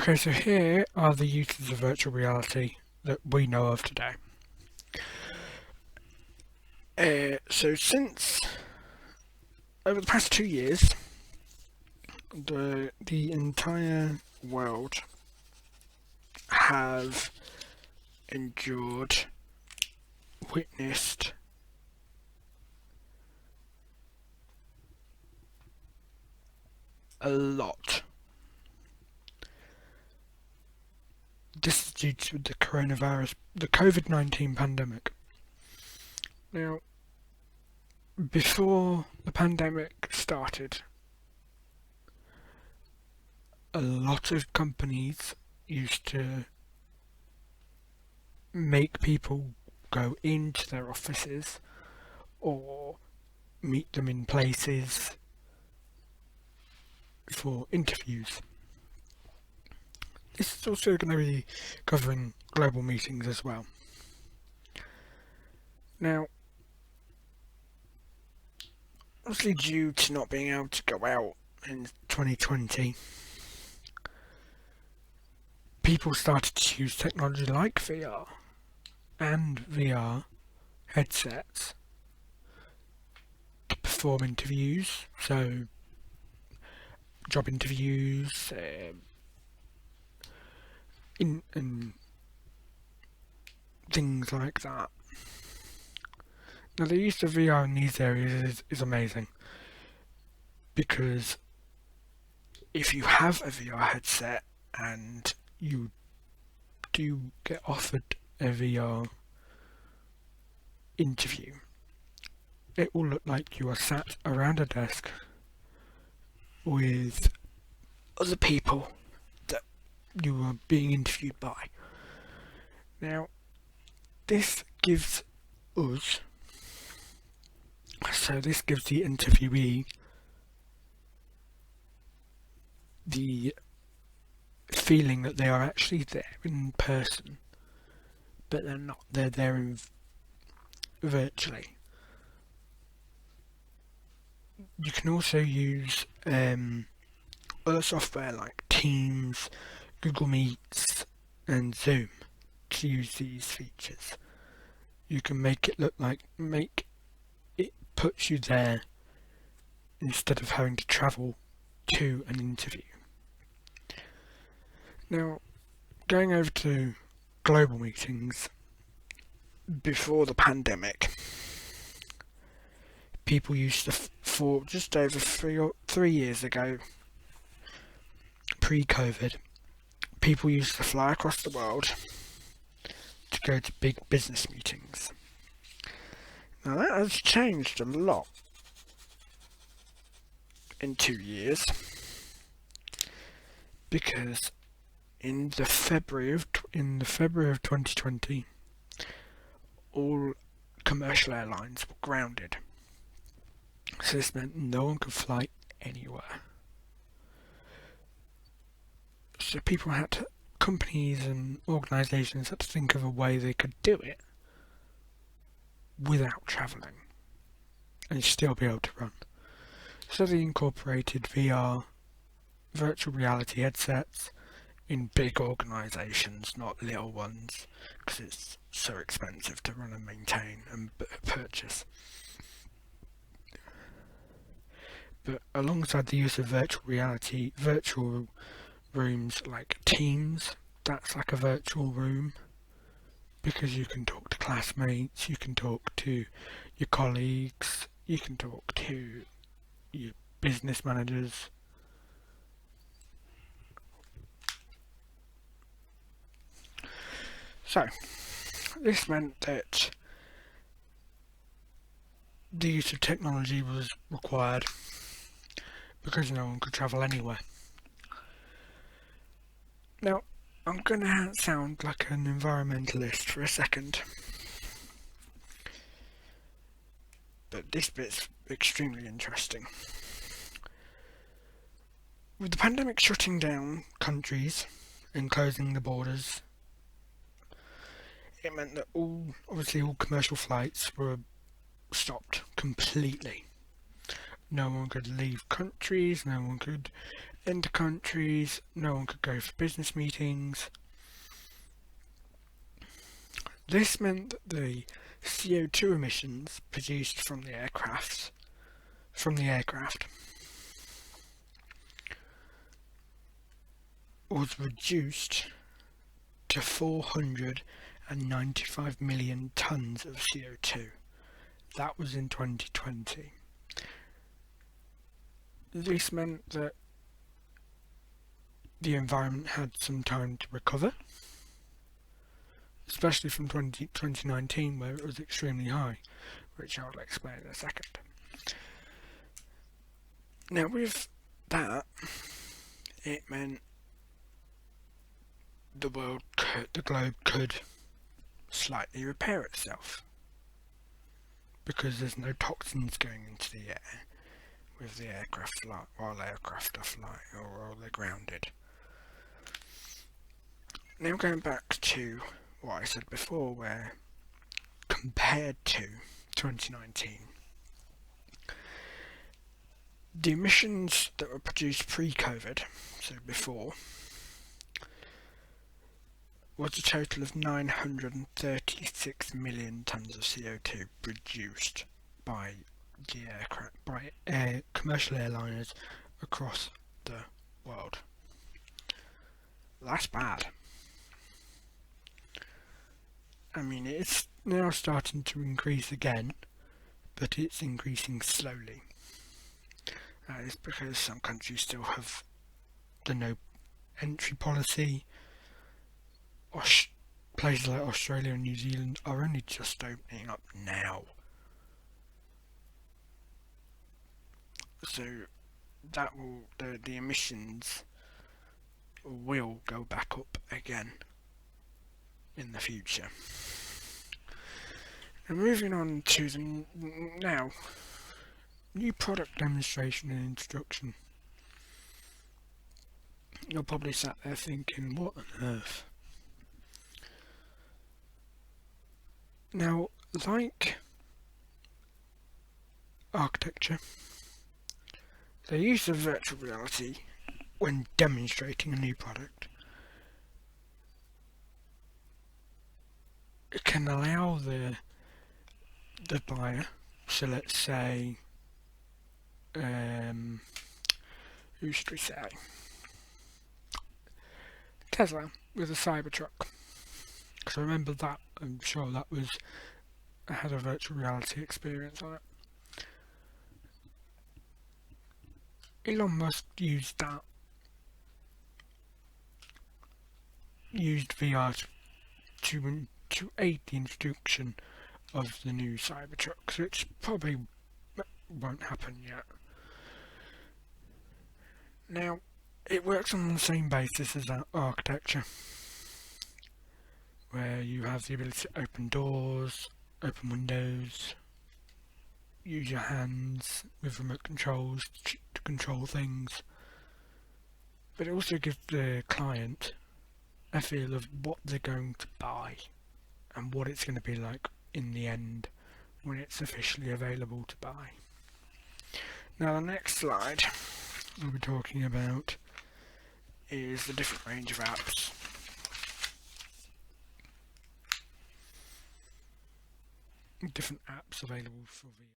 Okay, so here are the uses of virtual reality that we know of today. So since over the past 2 years, the entire world have endured, witnessed a lot. This is due to the COVID-19 pandemic. Now, before the pandemic started, a lot of companies used to make people go into their offices or meet them in places for interviews. This is also going to be covering global meetings as well. Now, obviously due to not being able to go out in 2020, people started to use technology like VR and VR headsets to perform interviews, so job interviews, and things like that. Now, the use of VR in these areas is amazing, because if you have a VR headset and you do get offered a VR interview, it will look like you are sat around a desk with other people that you are being interviewed by. Now, this gives us, this gives the interviewee the feeling that they are actually there in person, but they're not. They're there virtually. You can also use other software like Teams, Google Meets, and Zoom to use these features. You can make it puts you there instead of having to travel to an interview. Now, going over to global meetings, before the pandemic, people used to, for just over 3 years ago, pre-COVID, people used to fly across the world to go to big business meetings. Now, that has changed a lot in 2 years, because in the February of 2020, all commercial airlines were grounded. So this meant no one could fly anywhere. So companies and organisations had to think of a way they could do it without travelling and still be able to run. So they incorporated VR, virtual reality headsets, in big organisations, not little ones, because it's so expensive to run and maintain and purchase. But alongside the use of virtual reality, virtual rooms like Teams, that's like a virtual room, because you can talk to classmates, you can talk to your colleagues, you can talk to your business managers. So, this meant that the use of technology was required because no one could travel anywhere. Now, I'm going to sound like an environmentalist for a second, but this bit's extremely interesting. With the pandemic shutting down countries and closing the borders, it meant that all commercial flights were stopped completely. No one could leave countries, no one could Into countries, no one could go for business meetings. This meant that the CO2 emissions produced from the aircraft was reduced to 495 million tonnes of CO2. That was in 2020. This meant that the environment had some time to recover, especially from 2019 where it was extremely high, which I'll explain in a second. Now with that, it meant the globe could slightly repair itself, because there's no toxins going into the air with the aircraft while aircraft are flying or while they're grounded. Now going back to what I said before, where compared to 2019, the emissions that were produced pre-COVID, so before, was a total of 936 million tonnes of CO2 produced by commercial airliners across the world. That's bad. I mean, it's now starting to increase again, but it's increasing slowly. That is because some countries still have the no entry policy. Places like Australia and New Zealand are only just opening up now. So that will the emissions will go back up again in the future. And moving on to the now new product demonstration and introduction. You're probably sat there thinking, what on earth? Now, like architecture, the use of virtual reality when demonstrating a new product, it can allow the buyer, so let's say, who should we say? Tesla with a Cybertruck. Because I remember that, I'm sure that had a virtual reality experience on it. Elon Musk used VR to aid the introduction of the new Cybertruck, which probably won't happen yet. Now, it works on the same basis as architecture, where you have the ability to open doors, open windows, use your hands with remote controls to control things, but it also gives the client a feel of what they're going to buy and what it's going to be like in the end when it's officially available to buy. Now the next slide we'll be talking about is the different range of apps. Different apps available for VR.